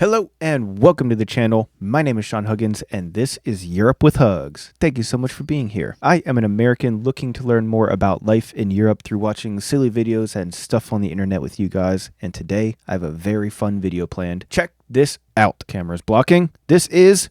Hello and welcome to the channel. My name is Sean Huggins and this is Europe with Hugs. Thank you so much for being here. I am an American looking to learn more about life in Europe through watching silly videos and stuff on the internet with you guys. And today I have a very fun video planned. Check this out. Camera's blocking. This is,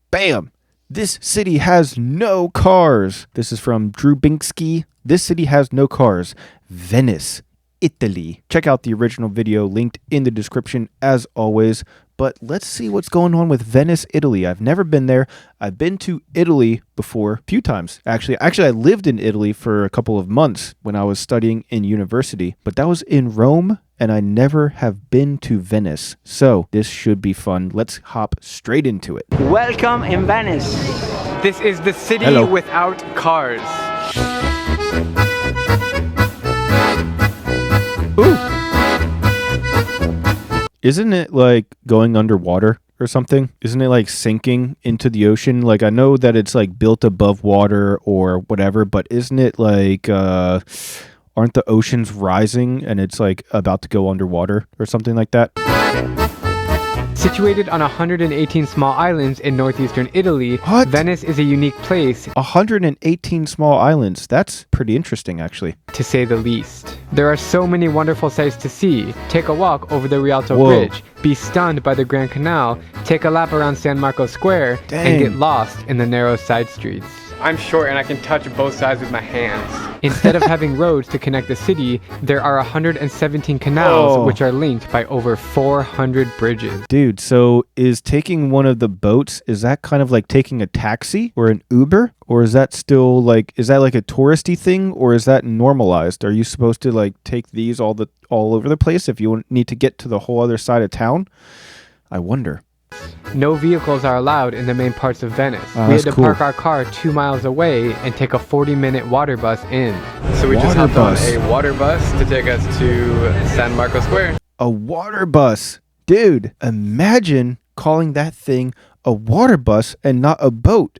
bam! This city has no cars. This is from Drew Binksky. This city has no cars. Venice, Italy. Check out the original video linked in the description as always. But let's see what's going on with Venice, Italy. I've never been there. I've been to Italy before a few times. Actually, I lived in Italy for a couple of months when I was studying in university. But that was in Rome, and I never have been to Venice. So this should be fun. Let's hop straight into it. Welcome in Venice. This is the city without cars. Ooh. Isn't it like going underwater or something? Isn't it like sinking into the ocean? Like I know that it's like built above water or whatever, but isn't it like aren't the oceans rising and it's like about to go underwater or something like that? Situated on 118 small islands in northeastern Italy, What? Venice is a unique place, 118 small islands. That's pretty interesting, actually. to say the least. There are so many wonderful sights to see. Take a walk over the Rialto Whoa. Bridge, be stunned by the Grand Canal, take a lap around San Marco Square, Dang. and get lost in the narrow side streets. I'm short and I can touch both sides with my hands. Instead of having roads to connect the city, there are 117 canals, Whoa. which are linked by over 400 bridges. Dude, so is taking one of the boats, is that kind of like taking a taxi or an Uber? Or is that still like, is that like a touristy thing or is that normalized? Are you supposed to like take these all over the place if you need to get to the whole other side of town? I wonder. No vehicles are allowed in the main parts of Venice. Oh, We had that's to cool. park our car 2 miles away and take a 40-minute water bus in. So we just Water hopped on bus. a water bus to take us to San Marco Square. A water bus. Dude, imagine calling that thing a water bus and not a boat.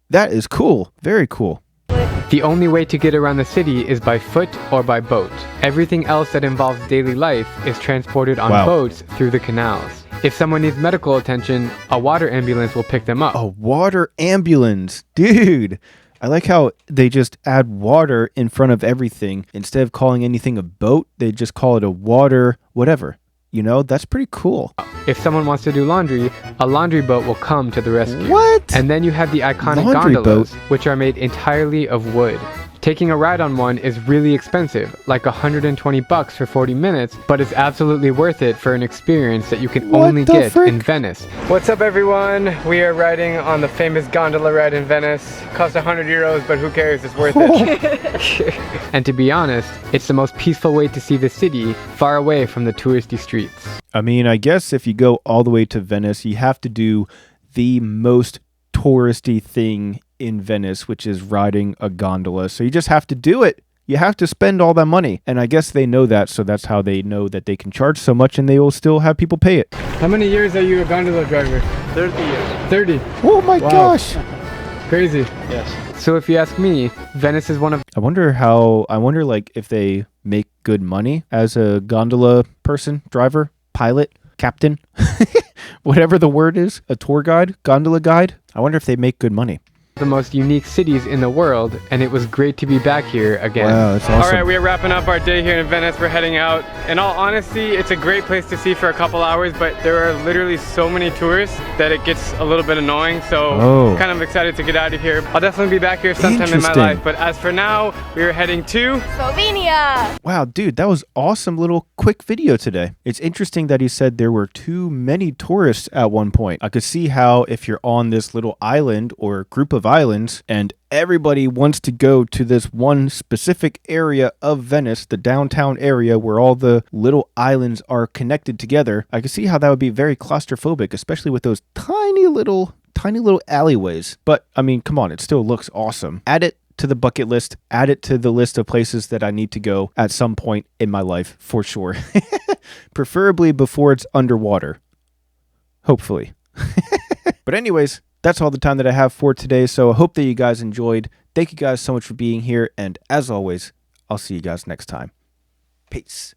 That is cool. Very cool. The only way to get around the city is by foot or by boat. Everything else that involves daily life is transported on Wow. boats through the canals. If someone needs medical attention, a water ambulance will pick them up. A water ambulance. Dude, I like how they just add water in front of everything. Instead of calling anything a boat, they just call it a water whatever. You know, that's pretty cool. If someone wants to do laundry, a laundry boat will come to the rescue. What? And then you have the iconic Laundry gondolas, boat? which are made entirely of wood. Taking a ride on one is really expensive, like $120 for 40 minutes, but it's absolutely worth it for an experience that you can What only the get frick? in Venice. What's up everyone? We are riding on the famous gondola ride in Venice. Cost 100 euros, but who cares? It's worth it. And to be honest, it's the most peaceful way to see the city, far away from the touristy streets. I mean, I guess if you go all the way to Venice, you have to do the most touristy thing in Venice, which is riding a gondola. So you just have to do it. You have to spend all that money. And I guess they know that, so that's how they know that they can charge so much and they will still have people pay it. How many years are you a gondola driver? 30 years. 30. Oh my Wow. gosh. Crazy. Yes. So if you ask me, Venice is one of I wonder like if they make good money as a gondola person, driver, pilot, captain, whatever the word is, a tour guide, gondola guide. I wonder if they make good money. the most unique cities in the world, and it was great to be back here again. Wow, that's awesome. All right, we are wrapping up our day here in Venice. We're heading out. In all honesty, it's a great place to see for a couple hours, but there are literally so many tourists that it gets a little bit annoying. So kind of excited to get out of here. I'll definitely be back here sometime in my Interesting. life. But as for now, we are heading to Slovenia. Wow, dude, that was awesome little quick video today. It's interesting that he said there were too many tourists at one point. I could see how if you're on this little island or group of islands and everybody wants to go to this one specific area of Venice, the downtown area where all the little islands are connected together, I could see how that would be very claustrophobic, especially with those tiny little alleyways. But I mean, come on, it still looks awesome. Add it to the bucket list, add it to the list of places that I need to go at some point in my life for sure. Preferably before it's underwater. Hopefully. But anyways, that's all the time that I have for today. So I hope that you guys enjoyed. Thank you guys so much for being here. And as always, I'll see you guys next time. Peace.